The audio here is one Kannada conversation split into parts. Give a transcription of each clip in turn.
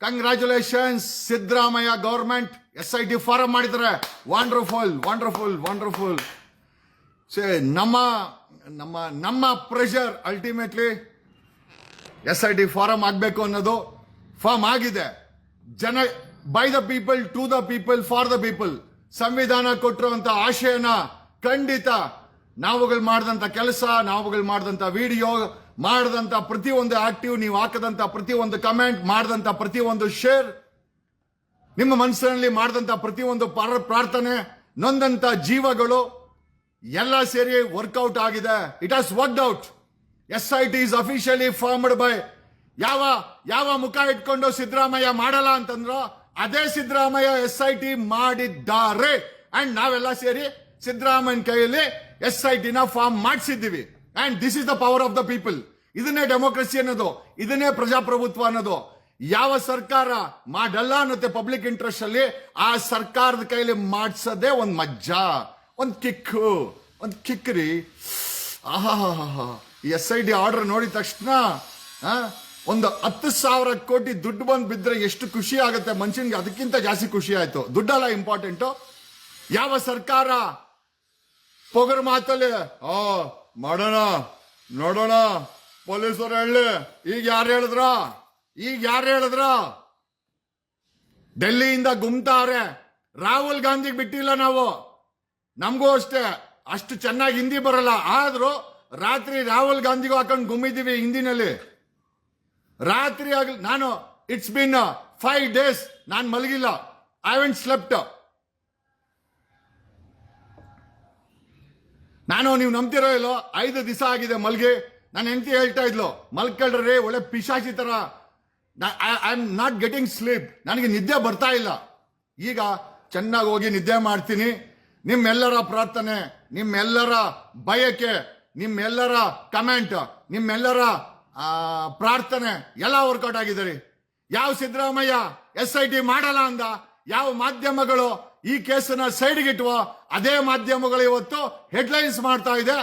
Congratulations Siddaramaiah government SIT form ಮಾಡಿದ್ದಾರೆ. Wonderful wonderful wonderful. ನಮ್ಮ ನಮ್ಮ ನಮ್ಮ ಪ್ರೆಷರ್ ಅಲ್ಟಿಮೇಟ್ಲಿ SIT ಫಾರಂ ಆಗಬೇಕು ಅನ್ನೋದು ಫಾರ್ಮ್ ಆಗಿದೆ. ಜನ by the people to the people for the people ಸಂವಿಧಾನ ಕೊಟ್ಟಿರುವಂತ ಆಶಯನ ಖಂಡಿತ ನಾವುಗಳು ಮಾಡಿದಂತ ಕೆಲಸ, ನಾವುಗಳು ಮಾಡಿದಂತ ವಿಡಿಯೋ, ಮಾಡಿದಂತ ಪ್ರತಿಯೊಂದು ಆಕ್ಟಿವ್, ನೀವು ಹಾಕದಂತ ಪ್ರತಿಯೊಂದು ಕಮೆಂಟ್, ಮಾಡಿದಂತ ಪ್ರತಿಯೊಂದು ಶೇರ್, ನಿಮ್ಮ ಮನಸ್ಸಿನಲ್ಲಿ ಮಾಡಿದಂತ ಪ್ರತಿಯೊಂದು ಪ್ರಾರ್ಥನೆ, ನೊಂದಂತ ಜೀವಗಳು ಎಲ್ಲ ಸೇರಿ ವರ್ಕೌಟ್ ಆಗಿದೆ. It has worked out. SIT is officially formed by ಯಾವ ಮುಖ ಇಟ್ಕೊಂಡು ಸಿದ್ದರಾಮಯ್ಯ ಮಾಡಲ್ಲ ಅಂತಂದ್ರು ಅದೇ ಸಿದ್ದರಾಮಯ್ಯ SIT ಮಾಡಿದ್ದಾರೆ. ಅಂಡ್ ನಾವೆಲ್ಲ ಸೇರಿ ಸಿದ್ದರಾಮಯ್ಯನ ಕೈಯಲ್ಲಿ SIT ನ ಫಾರ್ಮ್ ಮಾಡಿಸಿದ್ದೀವಿ. And this is the power of the people. ಇದನ್ನೇ ಡೆಮೋಕ್ರಸಿ ಅನ್ನೋದು, ಇದನ್ನೇ ಪ್ರಜಾಪ್ರಭುತ್ವ ಅನ್ನೋದು. ಯಾವ ಸರ್ಕಾರ ಮಾಡಲ್ಲ ಅನ್ನತ್ತೆ ಪಬ್ಲಿಕ್ ಇಂಟ್ರೆಸ್ಟ್ ಅಲ್ಲಿ, ಆ ಸರ್ಕಾರದ ಕೈಲಿ ಮಾಡಿಸೋದೇ ಒಂದ್ ಮಜ್ಜಾ, ಒಂದ್ ಕಿಕ್ ರೀ. ಆಹಾ, ಈ SIT ಆರ್ಡರ್ ನೋಡಿದ ತಕ್ಷಣ ಒಂದು 10,000 ಕೋಟಿ ದುಡ್ಡು ಬಂದು ಬಿದ್ರೆ ಎಷ್ಟು ಖುಷಿ ಆಗುತ್ತೆ ಮನುಷ್ಯನಿಗೆ. ಅದಕ್ಕಿಂತ ಜಾಸ್ತಿ ಖುಷಿ ಆಯ್ತು. ದುಡ್ಡಲ್ಲ ಇಂಪಾರ್ಟೆಂಟು. ಯಾವ ಸರ್ಕಾರ ಪೊಗರು ಮಾತಲ್ಲಿ ಮಾಡೋಣ ನೋಡೋಣ ಪೊಲೀಸರು ಹೇಳಿ, ಈಗ ಯಾರು ಹೇಳಿದ್ರ ಡೆಲ್ಲಿಯಿಂದ ಗುಮ್ತಾವ್ರೆ. ರಾಹುಲ್ ಗಾಂಧಿಗೆ ಬಿಟ್ಟಿಲ್ಲ ನಾವು. ನಮಗೂ ಅಷ್ಟೇ ಅಷ್ಟು ಚೆನ್ನಾಗಿ ಹಿಂದಿ ಬರಲ್ಲ, ಆದ್ರೂ ರಾತ್ರಿ ರಾಹುಲ್ ಗಾಂಧಿಗೂ ಹಾಕೊಂಡು ಗುಮ್ಮಿದ್ದೀವಿ ಹಿಂದಿನಲ್ಲಿ. ರಾತ್ರಿ ಆಗಲಿ ನಾನು ಇಟ್ಸ್ ಬಿನ್ 5 days ನಾನು ಮಲಗಿಲ್ಲ. I haven't slept. ನಾನು ನೀವು ನಂಬ್ತಿರೋ ಇಲ್ಲೋ 5 ದಿವಸ ಆಗಿದೆ ಮಲ್ಗಿ. ನನ್ನ ಹೆಂಡತಿ ಹೇಳ್ತಾ ಇದ್ಲು, ಮಲ್ಕೊಳ್ರಿ ಒಳ್ಳೆ ಪಿಶಾಚಿ ತರ. I am not getting sleep. ನನಗೆ ನಿದ್ದೆ ಬರ್ತಾ ಇಲ್ಲ. ಈಗ ಚೆನ್ನಾಗಿ ಹೋಗಿ ನಿದ್ದೆ ಮಾಡ್ತೀನಿ. ನಿಮ್ಮೆಲ್ಲರ ಪ್ರಾರ್ಥನೆ, ನಿಮ್ಮೆಲ್ಲರ ಬಯಕೆ, ನಿಮ್ಮೆಲ್ಲರ ಕಮೆಂಟ್, ನಿಮ್ಮೆಲ್ಲರ ಪ್ರಾರ್ಥನೆ ಎಲ್ಲ ವರ್ಕೌಟ್ ಆಗಿದ್ದಾರೆ. ಯಾವ ಸಿದ್ದರಾಮಯ್ಯ SIT ಮಾಡಲ್ಲ ಅಂದ, ಯಾವ ಮಾಧ್ಯಮಗಳು ಈ ಕೇಸನ್ನ ಸೈಡ್ಗಿಟ್ವೋ ಅದೇ ಮಾಧ್ಯಮಗಳು ಇವತ್ತು ಹೆಡ್ಲೈನ್ಸ್ ಮಾಡ್ತಾ ಇದೆ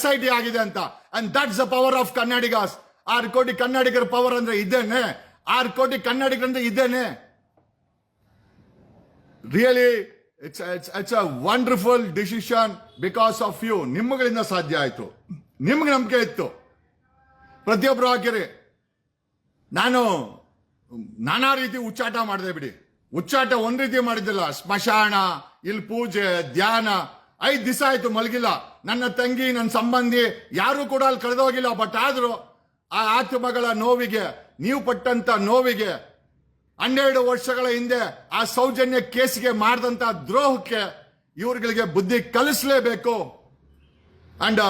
SIT ಆಗಿದೆ ಅಂತ. And that's the power of Kannadigas. 6 ಕೋಟಿ ಕನ್ನಡಿಗರ ಪವರ್ ಅಂದ್ರೆ ಇದೇನೆ. 6 ಕೋಟಿ ಕನ್ನಡಿಗರಂದ್ರೆ ಇದೇನೆ. Really it's a wonderful decision because of you. ನಿಮ್ಮಗಳಿಂದ ಸಾಧ್ಯ ಆಯ್ತು. ನಿಮ್ಗೆ ನಂಬಿಕೆ ಇತ್ತು. ಪ್ರತಿಯೊಬ್ರು ಹಾಕಿರಿ. ನಾನು ನಾನಾ ರೀತಿ ಹುಚ್ಚಾಟ ಮಾಡಿದೆ ಬಿಡಿ. ಹುಚ್ಚಾಟ ಒಂದ್ ರೀತಿ ಮಾಡಿದ್ದಿಲ್ಲ. ಸ್ಮಶಾನ, ಇಲ್ಲಿ ಪೂಜೆ, ಧ್ಯಾನ. 5 ದಿವಸ ಆಯ್ತು ಮಲಗಿಲ್ಲ. ನನ್ನ ತಂಗಿ, ನನ್ನ ಸಂಬಂಧಿ ಯಾರು ಕೂಡ ಅಲ್ಲಿ ಕಳೆದೋಗಿಲ್ಲ. ಬಟ್ ಆದ್ರೂ ಆ ಆತ್ಮಗಳ ನೋವಿಗೆ, ನೀವು ಪಟ್ಟಂತ ನೋವಿಗೆ, 12 ವರ್ಷಗಳ ಹಿಂದೆ ಆ ಸೌಜನ್ಯ ಕೇಸಿಗೆ ಮಾಡಿದಂತ ದ್ರೋಹಕ್ಕೆ ಇವ್ರುಗಳಿಗೆ ಬುದ್ಧಿ ಕಲಿಸಲೇಬೇಕು. ಅಂಡ್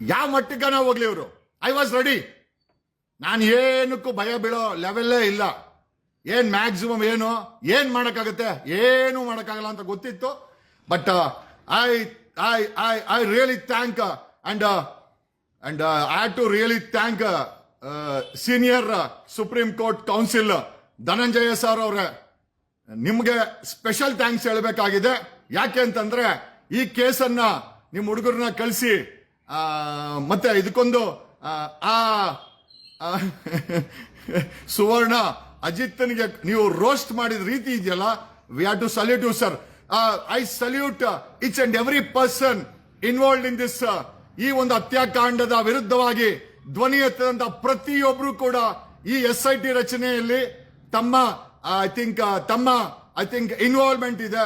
ಯಾವ ಮಟ್ಟಕ್ಕನ ಹೋಗ್ಲಿ ಇವರು. I was ready. ನಾನು ಏನಕ್ಕೂ ಭಯ ಬೀಳೋ ಲೆವೆಲ್ಲೇ ಇಲ್ಲ. ಏನ್ ಮ್ಯಾಕ್ಸಿಮಮ್ ಏನ್ ಮಾಡಕ್ಕಾಗತ್ತೆ, ಏನು ಮಾಡಕ್ಕಾಗಲ್ಲ ಅಂತ ಗೊತ್ತಿತ್ತು. But I really thank and I had to really thank senior supreme court counsel Dhananjaya sir ಅವ್ರೆ. ನಿಮ್ಗೆ ಸ್ಪೆಷಲ್ ಥ್ಯಾಂಕ್ಸ್ ಹೇಳಬೇಕಾಗಿದೆ. ಯಾಕೆ ಅಂತಂದ್ರೆ ಈ ಕೇಸನ್ನ ನಿಮ್ ಹುಡುಗರನ್ನ ಕಳಿಸಿ ಮತ್ತೆ ಇದಕ್ಕೊಂದು ಸುವರ್ಣ ಅಜಿತ್ನಿಗೆ ನೀವು ರೋಸ್ಟ್ ಮಾಡಿದ ರೀತಿ ಇದೆಯಲ್ಲ, we have to salute you sir. I salute each and every person involved in this. ಈ ಒಂದು ಹತ್ಯಾಕಾಂಡದ ವಿರುದ್ಧವಾಗಿ ಧ್ವನಿ ಎತ್ತದಂತ ಪ್ರತಿಯೊಬ್ರು ಕೂಡ ಈ SIT ರಚನೆಯಲ್ಲಿ ತಮ್ಮ ಐ ಥಿಂಕ್ ಇನ್ವಾಲ್ವ್ಮೆಂಟ್ ಇದೆ.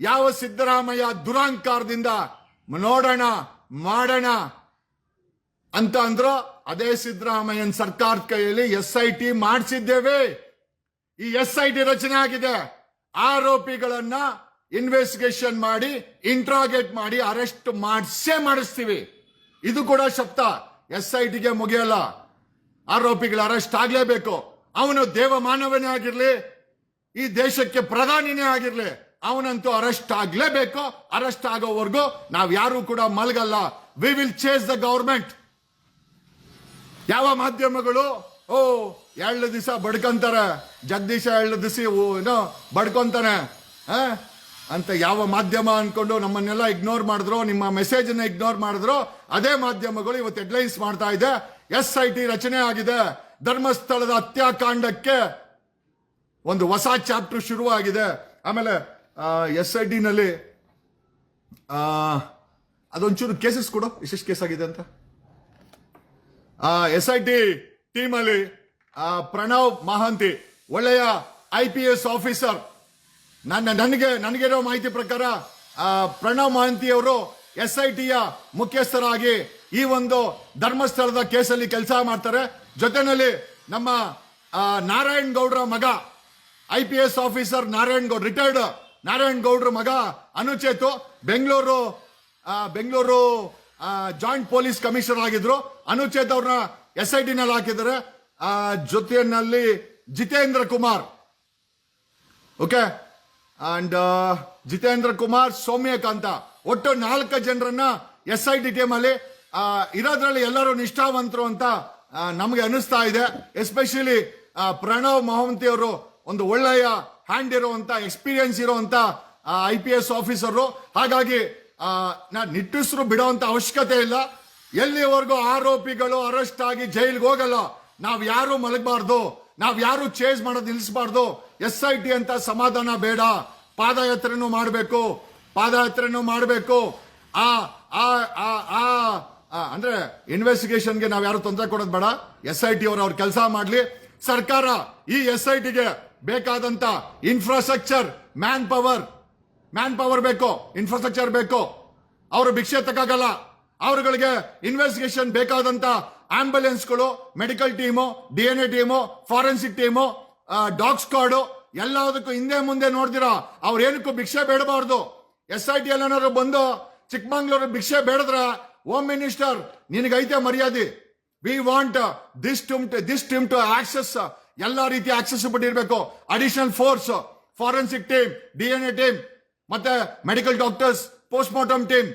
ಯಾವ ಸಿದ್ದರಾಮಯ್ಯ ದುರಾಂಕಾರದಿಂದ ನೋಡೋಣ ಮಾಡೋಣ ಅಂತ ಅಂದ್ರು, ಅದೇ ಸಿದ್ದರಾಮಯ್ಯನ ಸರ್ಕಾರದ ಕೈಯಲ್ಲಿ SIT ಮಾಡಿಸಿದ್ದೇವೆ. ಈ SIT ರಚನೆ ಆಗಿದೆ. ಆರೋಪಿಗಳನ್ನ ಇನ್ವೆಸ್ಟಿಗೇಷನ್ ಮಾಡಿ, ಇಂಟ್ರಾಗೇಟ್ ಮಾಡಿ, ಅರೆಸ್ಟ್ ಮಾಡಿಸ್ತೀವಿ. ಇದು ಕೂಡ ಶಬ್ದ. SITಗೆ ಮುಗಿಯಲ್ಲ. ಆರೋಪಿಗಳ ಅರೆಸ್ಟ್ ಆಗ್ಲೇಬೇಕು. ಅವನು ದೇವಮಾನವನೇ ಆಗಿರ್ಲಿ, ಈ ದೇಶಕ್ಕೆ ಪ್ರಧಾನಿನೇ ಆಗಿರ್ಲಿ, ಅವನಂತೂ ಅರೆಸ್ಟ್ ಆಗ್ಲೇಬೇಕು. ಅರೆಸ್ಟ್ ಆಗೋವರೆಗೂ ನಾವ್ ಯಾರು ಕೂಡ ಮಲಗಲ್ಲ. We will chase the government. ಯಾವ ಮಾಧ್ಯಮಗಳು 2 ದಿವಸ ಬಡ್ಕೊಂತಾರೆ, ಜಗದೀಶ 2 ದಿವಸ ಬಡ್ಕೊಂತಾನೆ ಅಂತ ಯಾವ ಮಾಧ್ಯಮ ಅನ್ಕೊಂಡು ನಮ್ಮನ್ನೆಲ್ಲ ಇಗ್ನೋರ್ ಮಾಡಿದ್ರು, ನಿಮ್ಮ ಮೆಸೇಜ್ ಅನ್ನ ಇಗ್ನೋರ್ ಮಾಡಿದ್ರು, ಅದೇ ಮಾಧ್ಯಮಗಳು ಇವತ್ತು ಹೆಡ್ಲೈನ್ಸ್ ಮಾಡ್ತಾ ಇದೆ. SIT ರಚನೆ ಆಗಿದೆ. ಧರ್ಮಸ್ಥಳದ ಹತ್ಯಾಕಾಂಡಕ್ಕೆ ಒಂದು ಹೊಸ ಚಾಪ್ಟರ್ ಶುರುವಾಗಿದೆ. ಆಮೇಲೆ SIT ನಲ್ಲಿ ಅದೊಂಚೂರು ಕೇಸಸ್ ಕೊಡು, ಎಷ್ಟೆಷ್ಟು ಕೇಸ್ ಆಗಿದೆ ಅಂತ. SIT ಟೀಮ್ ಅಲ್ಲಿ ಪ್ರಣವ್ ಮಹಾಂತಿ ಒಳ್ಳೆಯ IPS ಆಫೀಸರ್. ನನಗಿರೋ ಮಾಹಿತಿ ಪ್ರಕಾರ ಪ್ರಣವ್ ಮಹಾಂತಿ ಅವರು SITಯ ಮುಖ್ಯಸ್ಥರಾಗಿ ಈ ಒಂದು ಧರ್ಮಸ್ಥಳದ ಕೇಸಲ್ಲಿ ಕೆಲಸ ಮಾಡ್ತಾರೆ. ಜೊತೆನಲ್ಲಿ ನಮ್ಮ ನಾರಾಯಣ್ ಗೌಡ್ರ ಮಗ IPS officer Narayan Gowd, retired Narayan ಗೌಡ್ರ ಮಗ Anucheth Bengaluru joint police commissioner ಆಗಿದ್ರು. ಅನುಚೇತ್ ಅವ್ರನ್ನ SIT ನಲ್ಲಿ ಹಾಕಿದ್ದಾರೆ. ಜೊತೆಯಲ್ಲಿ ಜಿತೇಂದ್ರ ಕುಮಾರ್, ಓಕೆ, ಅಂಡ್ ಜಿತೇಂದ್ರ ಕುಮಾರ್, ಸೌಮ್ಯಕಾಂತ, ಒಟ್ಟು 4 ಜನರನ್ನ SIT ಟೀಮ್ ಅಲ್ಲಿ ಇರೋದ್ರಲ್ಲಿ ಎಲ್ಲರೂ ನಿಷ್ಠಾವಂತರು ಅಂತ ನಮಗೆ ಅನಿಸ್ತಾ ಇದೆ. ಎಸ್ಪೆಷಲಿ ಪ್ರಣವ್ ಮಹಾಂತಿ ಅವರು ಒಂದು ಒಳ್ಳೆಯ ಹ್ಯಾಂಡ್ ಇರುವಂತ, ಎಕ್ಸ್ಪೀರಿಯನ್ಸ್ ಇರುವಂತ IPS ಆಫೀಸರು. ಹಾಗಾಗಿ ನಿಟ್ಟುಸಿರು ಬಿಡುವಂತ ಅವಶ್ಯಕತೆ ಇಲ್ಲ. ಎಲ್ಲಿವರೆಗೂ ಆರೋಪಿಗಳು ಅರೆಸ್ಟ್ ಆಗಿ ಜೈಲ್ಗೆ ಹೋಗಲ್ಲ, ನಾವ್ ಯಾರು ಮಲಗಬಾರ್ದು, ನಾವ್ ಯಾರು ಚೇಂಜ್ ಮಾಡೋದು ನಿಲ್ಲಿಸಬಾರ್ದು. SIT ಅಂತ ಸಮಾಧಾನ ಬೇಡ, ಪಾದಯಾತ್ರೆನೂ ಮಾಡಬೇಕು. ಅಂದ್ರೆ ಇನ್ವೆಸ್ಟಿಗೇಷನ್ಗೆ ನಾವ್ ಯಾರು ತೊಂದರೆ ಕೊಡೋದು ಬೇಡ. SIT ಅವರು ಅವ್ರ ಕೆಲಸ ಮಾಡ್ಲಿ. ಸರ್ಕಾರ ಈ SITಗೆ ಬೇಕಾದಂತ ಇನ್ಫ್ರಾಸ್ಟ್ರಕ್ಚರ್, ಮ್ಯಾನ್ ಪವರ್ ಬೇಕು, ಇನ್ಫ್ರಾಸ್ಟ್ರಕ್ಚರ್ ಬೇಕು. ಅವರು ಭಿಕ್ಷೆ ತಕ್ಕಾಗಲ್ಲ. ಅವರುಗಳಿಗೆ ಇನ್ವೆಸ್ಟಿಗೇಷನ್ ಬೇಕಾದಂತ ಆಂಬುಲೆನ್ಸ್ಗಳು, medical team, DNA team, forensic team, dog squad ಎಲ್ಲದಕ್ಕೂ ಹಿಂದೆ ಮುಂದೆ ನೋಡ್ದಿರಾ ಅವ್ರ ಏನಕ್ಕೂ ಭಿಕ್ಷೆ ಬೇಡಬಾರ್ದು. SIT ಏನಾದ್ರು ಬಂದು ಚಿಕ್ಕಮಂಗ್ಳೂರು ಭಿಕ್ಷೆ ಬೇಡದ್ರ, ಹೋಮ್ ಮಿನಿಸ್ಟರ್ ನಿನಗೈತೆ ಮರ್ಯಾದೆ. We want this team to access, ಎಲ್ಲಾ ರೀತಿಯ ಆಕ್ಸೆಸಿಬಿಲಿಟಿ ಇರಬೇಕು. Additional force, forensic team, DNA team, ಮತ್ತೆ medical doctors, post mortem team,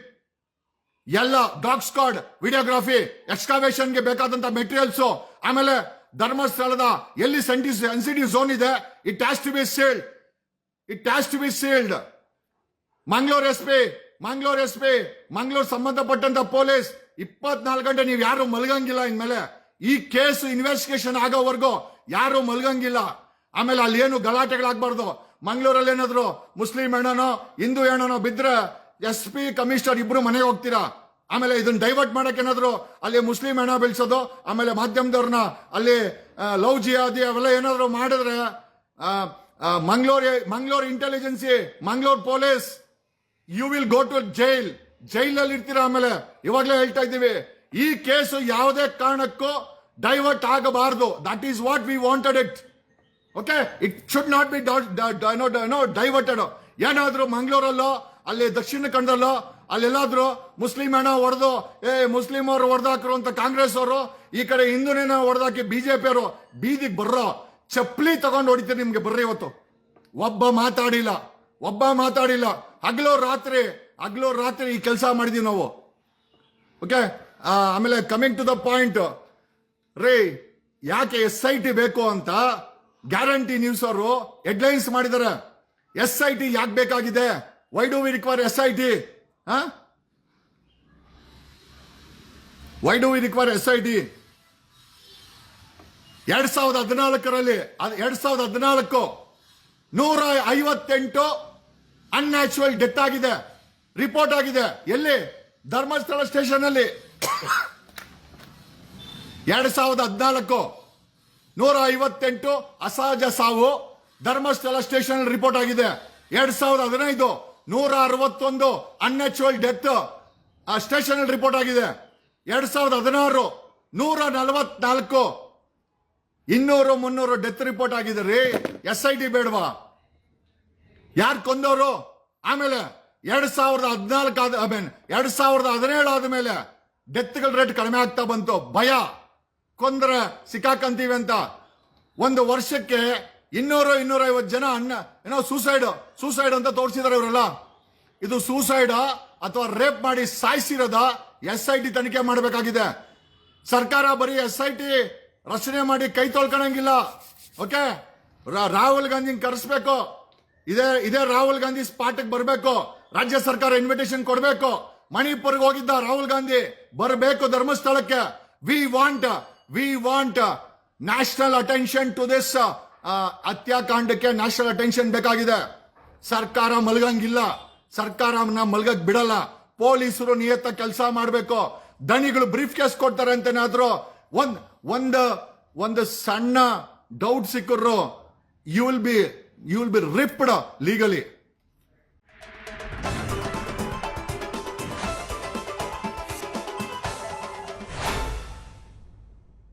ಎಲ್ಲ ಡಾಗ್ ಸ್ಕ್ವಾಡ್, ವಿಡಿಯೋಗ್ರಫಿ, ಎಕ್ಸ್ಕಾವೇಷನ್ಗೆ ಬೇಕಾದಂತ ಮೆಟೀರಿಯಲ್ಸ್. ಆಮೇಲೆ ಧರ್ಮಸ್ಥಳದ ಎಲ್ಲಿ ಸೆನ್ಸಿಟಿವ್ ಝೋನ್ ಇದೆ, it has to be sealed. Mangaluru S P, Mangaluru ಸಂಬಂಧಪಟ್ಟಂತ ಪೊಲೀಸ್ 24 ಗಂಟೆ ನೀವು ಯಾರು ಮಲಗಂಗಿಲ್ಲ. ಇನ್ಮೇಲೆ ಈ ಕೇಸ್ ಇನ್ವೆಸ್ಟಿಗೇಷನ್ ಆಗೋವರೆಗೂ ಯಾರು ಮಲಗಂಗಿಲ್ಲ. ಆಮೇಲೆ ಅಲ್ಲಿ ಏನು ಗಲಾಟೆಗಳಾಗಬಾರ್ದು. ಮಂಗಳೂರಲ್ಲಿ ಏನಾದ್ರು ಮುಸ್ಲಿಂ ಹೆಣ್ಣನೋ ಹಿಂದೂ ಹೆಣ್ಣನೋ ಬಿದ್ರೆ SP ಕಮಿಷನರ್ ಇಬ್ರು ಮನೆಗೆ ಹೋಗ್ತೀರಾ. ಆಮೇಲೆ ಇದನ್ನ ಡೈವರ್ಟ್ ಮಾಡಕ್ ಏನಾದ್ರು ಅಲ್ಲಿ ಮುಸ್ಲಿಂ ಹೆಣ ಬೆಳೆಸೋದು, ಆಮೇಲೆ ಮಾಧ್ಯಮದವ್ರನ್ನ ಅಲ್ಲಿ ಲವ್ ಜಿಯಾದಿ ಅವೆಲ್ಲ ಏನಾದ್ರು ಮಾಡಿದ್ರೆ Mangaluru intelligence, Mangaluru police, you will go to ಜೈಲಲ್ಲಿ ಇರ್ತೀರಾ. ಆಮೇಲೆ ಇವಾಗಲೇ ಹೇಳ್ತಾ ಇದ್ದೀವಿ, ಈ ಕೇಸು ಯಾವುದೇ ಕಾರಣಕ್ಕೂ ಡೈವರ್ಟ್ ಆಗಬಾರದು. That is what we wanted it. Okay, it should not be diverted. ಏನಾದ್ರೂ ಮಂಗಳೂರಲ್ಲೋ ಅಲ್ಲಿ ದಕ್ಷಿಣ ಕನ್ನಡದಲ್ಲೋ ಅಲ್ಲೆಲ್ಲಾದ್ರೂ ಮುಸ್ಲಿಂ ಹೆಣ ಹೊಡೆದು ಮುಸ್ಲಿಂ ಅವರು ಹೊಡೆದಾಕ್ರು ಅಂತ ಕಾಂಗ್ರೆಸ್ ಅವರು, ಈ ಕಡೆ ಹಿಂದೂನೇನ ಹೊಡೆದಾಕಿ BJP ಅವರು ಬೀದಿಗೆ ಬರ್ರೋ, ಚಪ್ಪಲಿ ತಗೊಂಡು ಹೊಡಿತೀರಿ ನಿಮ್ಗೆ. ಬರ್ರಿ, ಇವತ್ತು ಒಬ್ಬ ಮಾತಾಡಿಲ್ಲ. ಹಗಲು ರಾತ್ರಿ ಈ ಕೆಲಸ ಮಾಡಿದೀವಿ ನಾವು. ಓಕೆ, ಆಮೇಲೆ ಕಮಿಂಗ್ ಟು ದ ಪಾಯಿಂಟ್ ರೀ, ಯಾಕೆ SIT ಬೇಕು ಅಂತ ಗ್ಯಾರಂಟಿ ನ್ಯೂಸ್ ಅವರು ಹೆಡ್ಲೈನ್ಸ್ ಮಾಡಿದ್ದಾರೆ. SIT ಯಾಕೆ ಬೇಕಾಗಿದೆ? Why do we require SIT? Why do we require SIT? 2014 158 unnatural death ಆಗಿದೆ, ರಿಪೋರ್ಟ್ ಆಗಿದೆ. ಎಲ್ಲಿ? ಧರ್ಮಸ್ಥಳ ಸ್ಟೇಷನ್ ಅಲ್ಲಿ. 2014 158 ಅಸಹಜ ಸಾವು ಧರ್ಮಸ್ಥಳ ಸ್ಟೇಷನ್ ರಿಪೋರ್ಟ್ ಆಗಿದೆ. 2015 161 ಅನ್ಯಾಚುರಲ್ ಡೆತ್ ಸ್ಟೇಷನ್ ರಿಪೋರ್ಟ್ ಆಗಿದೆ. 2016 144 200-300 ಡೆತ್ ರಿಪೋರ್ಟ್ ಆಗಿದೆ ರೀ. SIT ಬೇಡವಾ? ಯಾರು ಕೊಂದವರು? ಆಮೇಲೆ 2017 ಆದ್ಮೇಲೆ ಡೆತ್ಗಳ ರೇಟ್ ಕಡಿಮೆ ಆಗ್ತಾ ಬಂತು. ಭಯ, ಕೊಂದ್ರೆ ಸಿಕ್ಕಾಕಂತೀವಿ ಅಂತ. ಒಂದು ವರ್ಷಕ್ಕೆ 200-250 ಜನ ಏನೋ ಸೂಸೈಡ್ ಅಂತ ತೋರಿಸಿದಾರೆ ಇವರೆಲ್ಲ. ಇದು ಸೂಸೈಡ್ ಅಥವಾ ರೇಪ್ ಮಾಡಿ ಸಾಯಿಸಿರೋದ? SIT ತನಿಖೆ ಮಾಡಬೇಕಾಗಿದೆ. ಸರ್ಕಾರ ಬರೀ SIT ರಚನೆ ಮಾಡಿ ಕೈ ತೊಳ್ಕೊಳಂಗಿಲ್ಲ. ಓಕೆ, ರಾಹುಲ್ ಗಾಂಧಿ ಕರೆಸ್ಬೇಕು. ಇದೇ ರಾಹುಲ್ ಗಾಂಧಿ ಸ್ಪಾಟ್ಗೆ ಬರಬೇಕು. ರಾಜ್ಯ ಸರ್ಕಾರ ಇನ್ವಿಟೇಷನ್ ಕೊಡಬೇಕು. ಮಣಿಪುರ್ಗೆ ಹೋಗಿದ್ದ ರಾಹುಲ್ ಗಾಂಧಿ ಬರಬೇಕು ಧರ್ಮಸ್ಥಳಕ್ಕೆ. We want national attention to this ಹತ್ಯಾಕಾಂಡಕ್ಕೆ ನ್ಯಾಷನಲ್ ಅಟೆನ್ಷನ್ ಬೇಕಾಗಿದೆ. ಸರ್ಕಾರ ಮಲಗಂಗಿಲ್ಲ, ಸರ್ಕಾರನ ಮಲಗಕ್ ಬಿಡಲ್ಲ. ಪೊಲೀಸರು ನಿಯತ್ತ ಕೆಲಸ ಮಾಡಬೇಕು. ದಣಿಗಳು ಬ್ರೀಫ್ ಕೇಸ್ ಕೊಡ್ತಾರೆ ಅಂತೇನಾದ್ರು ಒಂದು ಸಣ್ಣ ಡೌಟ್ ಸಿಕ್ಕರು, you will be ripped legally.